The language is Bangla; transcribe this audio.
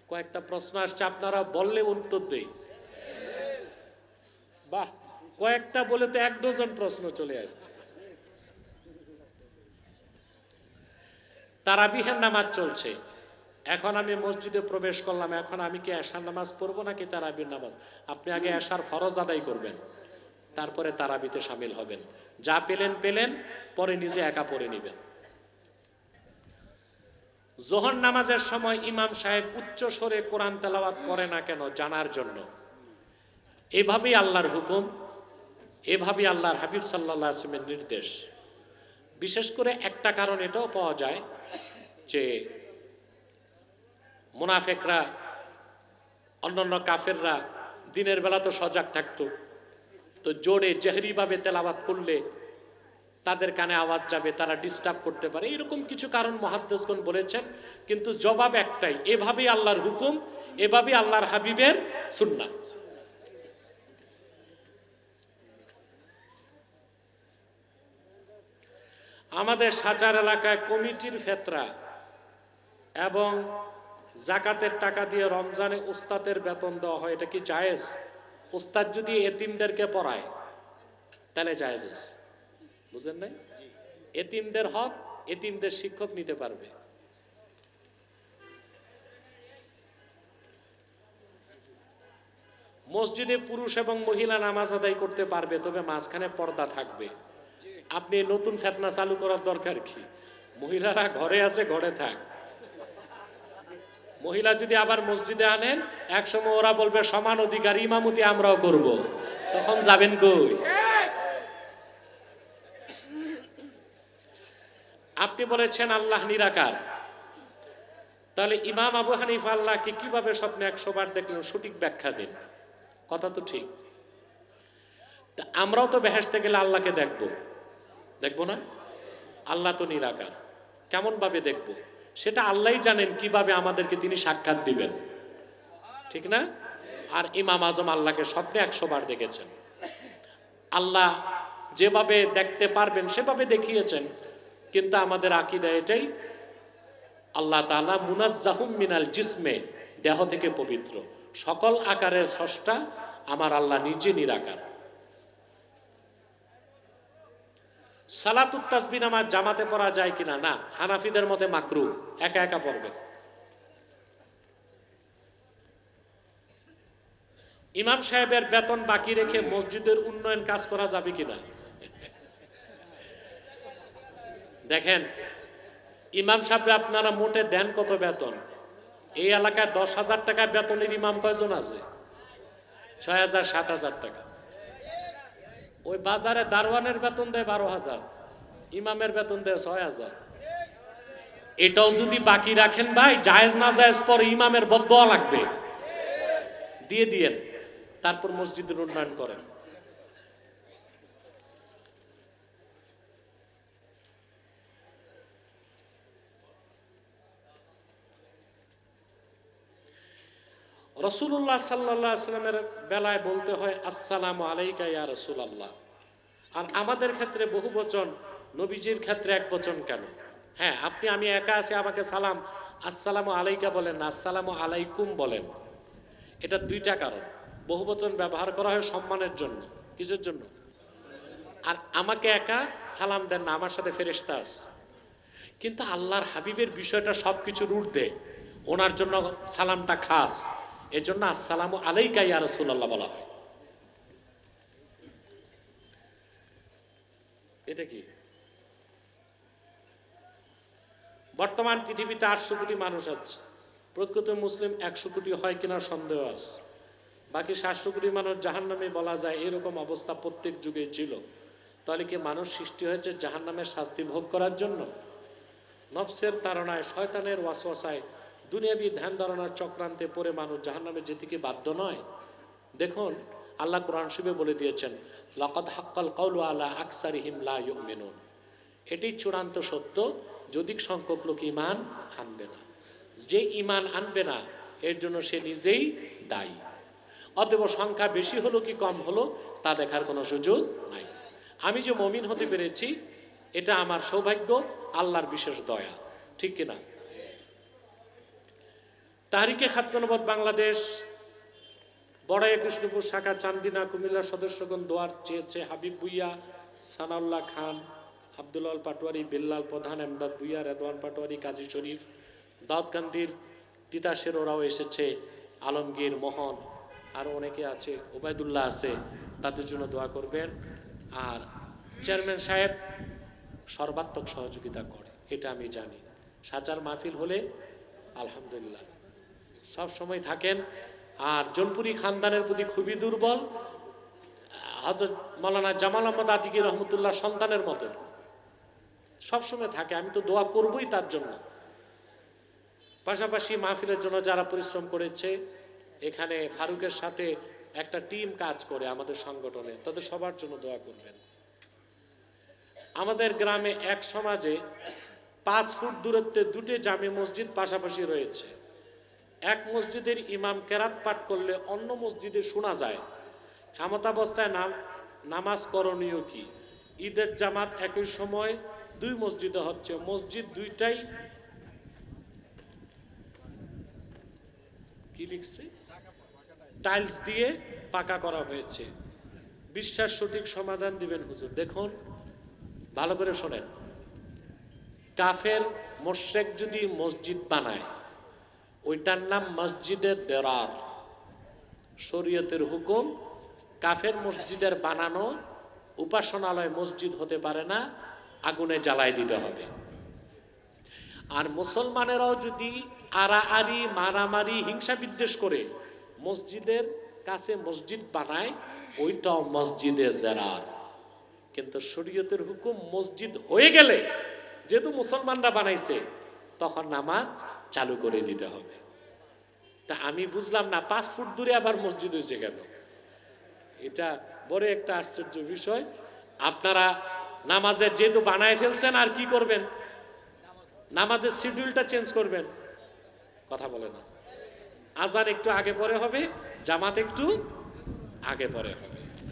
কয়েকটা প্রশ্ন আসছে, আপনারা বললে উত্তর দেই। বাহ, কয়েকটা বলে তো 1 ডজন প্রশ্ন চলে আসছে। তারাবিহের নামাজ চলছে, এখন আমি মসজিদে প্রবেশ করলাম, এখন আমি কি এশার নামাজ পড়বো নাকি তারাবির নামাজ? আপনি আগে এশার ফরজ আদায় করবেন, তারপরে তারাবিতে শামিল হবেন। যা পেলেন পেলেন, পরে নিজে একা পড়ে নেবেন। যোহর নামাজের সময় ইমাম সাহেব উচ্চ স্বরে কোরআন তেলাওয়াত করে না কেন, জানার জন্য। এভাবেই আল্লাহর হুকুম, এভাবেই আল্লাহর হাবিব সাল্লাল্লাহু আলাইহি ওয়াসাল্লামের নির্দেশ। বিশেষ করে একটা কারণ এটাও পাওয়া যায় যে মুনাফিকরা, অন্যান্য কাফেররা দিনের বেলা তো সজাগ থাকতো, তো জোরে জেহরিভাবে তেলাওয়াত করলে তাদের কানে আওয়াজ যাবে, তারা ডিস্টার্ব করতে পারে, এরকম কিছু কারণ মুহাদ্দিসগণ বলেছেন। কিন্তু জবাব একটাই, এভাবেই আল্লাহর হুকুম, এভাবেই আল্লাহর হাবিবের সুন্নাহ। আমাদের সাচার এলাকায় কমিটির ফেতরা এবং জাকাতের টাকা দিয়ে রমজানে উস্তাদের বেতন দেওয়া হয়, এটা কি জায়েজ? উস্তাদ যদি এতিমদেরকে পড়ায় তাহলে জায়েজ। বুঝলেন নাই? এতিমদের হক এতিমদের শিক্ষক নিতে পারবে। মসজিদে পুরুষ এবং মহিলা নামাজ আদায় করতে পারবে, তবে মাঝখানে পর্দা থাকবে। আপনি নতুন ফেতনা চালু করার দরকার কি? মহিলারা ঘরে আছে, ঘরে থাক। মহিলা যদি আবার মসজিদে আনেন, একসময় ওরা বলবে সমান অধিকার, ইমামতি আমরাও করব, তখন যাবেন কই? আপনি বলেছেন আল্লাহ নিরাকার, তাহলে ইমাম আবু হানিফা আল্লাহকে কিভাবে স্বপ্নে 100 বার দেখলেন? সঠিক ব্যাখ্যা দিন। কথা তো ঠিক, তা আমরাও তো বেহেশতে গেলে আল্লাহকে দেখবো না? আল্লাহ তো নিরাকার, কেমন ভাবে দেখবো সেটা আল্লাহই জানেন, কিভাবে আমাদেরকে তিনি সাক্ষাৎ দিবেন, ঠিক না? আর ইমাম আজম আল্লাহকে স্বপ্নে 100 বার দেখেছেন। আল্লাহ যেভাবে দেখতে পারবেন সেভাবে দেখিয়েছেন, কিন্তু আমাদের আকীদা এটাই, আল্লাহ তাআলা মুনাজ্জাহুম মিনাল জিসমে, দেহ থেকে পবিত্র, সকল আকারের স্রষ্টা আমার আল্লাহ নিজে নিরাকার। সালাতুত তাসবিহ নামাজ জামাতে পড়া যায় কিনা? না, হানাফিদের মতে মাকরুহ, একা একা পড়বেন। ইমাম সাহেবের বেতন বাকি রেখে মসজিদের উন্নয়ন কাজ করা যাবে কিনা? দেখেন, ইমাম সাহেবরা আপনারা মোটে দেন কত বেতন? এই এলাকায় 10,000 টাকা বেতনের ইমাম কয়জন আছে? 6,000 7,000 টাকা। ওই বাজারে দারোয়ানের বেতন দেয় 12,000, ইমামের বেতন দেয় 6,000। এটাও যদি বাকি রাখেন ভাই, জায়েজ না জায়েজ পরে ইমামের বদদোয়া লাগবে, দিয়ে দিয়েন, তারপর মসজিদের উন্নয়ন করেন। রাসূলুল্লাহ সাল্লাল্লাহু আলাইহি ওয়াসাল্লামের বেলায় বলতে হয় আসসালামু আলাইকা ইয়া রাসূলুল্লাহ, আর আমাদের ক্ষেত্রে বহু বচন, নবীজির ক্ষেত্রে এক বচন কেন? হ্যাঁ, আমি একা আছি, আমাকে সালাম আসসালামু আলাইকা বলেন না, আসসালামু আলাইকুম বলেন। এটা 2টা কারণ। বহু বচন ব্যবহার করা হয় সম্মানের জন্য। কিসের জন্য? আর আমাকে একা সালাম দেন না, আমার সাথে ফেরেশতা আছে। কিন্তু আল্লাহর হাবিবের বিষয়টা সবকিছুর ঊর্ধ্বে, ওনার জন্য সালামটা খাস, এজন্য আসসালামু আলাইকা ইয়া রাসূলুল্লাহ বলা হয়। এটা কি? বর্তমান পৃথিবীতে 800 কোটি মানুষ আছে, প্রকৃত মুসলিম 100 কোটি হয় কিনা সন্দেহ আছে। বাকি 700 কোটি মানুষ জাহান্নামে বলা যায়, এরকম অবস্থা প্রত্যেক যুগে ছিল। তাহলে কি মানুষ সৃষ্টি হয়েছে জাহান্নামের শাস্তি ভোগ করার জন্য? নফসের তাড়নায়, শয়তানের ওয়াসওয়াসায়, দুনিয়াবি ধ্যান ধারণার চক্রান্তে পড়ে মানুষ জাহান্নামে যেতে কি বাধ্য নয়? দেখুন, আল্লাহ কোরআন শরীফে বলে দিয়েছেন, লাকাদ হাক্কাল কাওলু আলা আকসারিহিম লা ইউমিনুন। এটি চূড়ান্ত সত্য, যদিক সংখ্যক লোক ঈমান আনবে না। যে ঈমান আনবে না, এর জন্য সে নিজেই দায়ী। অতএব সংখ্যা বেশি হলো কি কম হলো তা দেখার কোনো সুযোগ নাই। আমি যে মুমিন হতে পেরেছি, এটা আমার সৌভাগ্য, আল্লাহর বিশেষ দয়া, ঠিক কিনা? তাহরিকে খাতনবাদ বাংলাদেশ বড়াইয়া কৃষ্ণপুর শাখা চান্দিনা কুমিল্লা সদস্যগণ দোয়ার চেয়েছে হাবিব ভুইয়া, সানাউল্লাহ খান, আব্দুল্লাল পাটোয়ারি, বিল্লাল প্রধান, এমদাদ ভুইয়া, রেদওয়ান পাটোয়ারি, কাজী শরীফ, দাউদকান্দির তিতাসের ওরাও এসেছে, আলমগীর, মোহন, আরও অনেকে আছে, ওবায়দুল্লাহ আছে, তাদের জন্য দোয়া করবেন। আর চেয়ারম্যান সাহেব সর্বাত্মক সহযোগিতা করে, এটা আমি জানি। সাজার মাহফিল হলে আলহামদুলিল্লাহ সব সময় থাকেন। আর জনপুরি খানদানের প্রতি খুবই দুর্বল, হযরত মাওলানা জামাল আহমদ আতিকি রহমতুল্লাহ সন্তানের মতো সবসময় থাকে, আমি তো দোয়া করবই তার জন্য। পাশাপাশি মাহফিলের জন্য যারা পরিশ্রম করেছে, এখানে ফারুকের সাথে একটা টিম কাজ করে আমাদের সংগঠনে, তাদের সবার জন্য দোয়া করবেন। আমাদের গ্রামে এক সমাজে 5 ফুট দূরত্বে দুটি জামে মসজিদ পাশাপাশি রয়েছে। এক মসজিদের ইমাম কেরাত পাঠ করলে অন্য মসজিদে শোনা যায়। এমতাবস্থায় নামাজ করণীয় কি? ঈদের জামাত একই সময় 2 মসজিদে হচ্ছে, মসজিদ দুইটাই কি লিখছে টাইলস দিয়ে পাকা করা হয়েছে। বিশ্বাস সঠিক সমাধান দিবেন হুজুর। দেখুন ভালো করে শোনেন, কাফের মুশরিক যদি মসজিদ বানায় ওইটার নাম মসজিদে দেরার। শরীয়তের হুকুম, কাফের মসজিদের বানানো উপাসনালয় মসজিদ হতে পারে না, আগুনে জ্বালায় দিতে হবে। আর মুসলমানেরাও যদি আড়াআড়ি মারামারি হিংসা বিদ্বেষ করে মসজিদের কাছে মসজিদ বানায়, ওইটাও মসজিদে জেরার। কিন্তু শরীয়তের হুকুম মসজিদ হয়ে গেলে, যেহেতু মুসলমানরা বানাইছে, তখন নামাজ চালু করে দিতে হবে। তা আমি বুঝলাম না 5 ফুট দূরে আবার মসজিদ হয়েছে কেন? এটা বড় একটা আশ্চর্য বিষয়। আপনারা নামাজের যেহেতু বানায় ফেলছেন, আর কি করবেন? নামাজের শিডিউলটা চেঞ্জ করবেন। কথা বলে না, আজান একটু আগে পরে হবে, জামাত একটু আগে পরে হবে।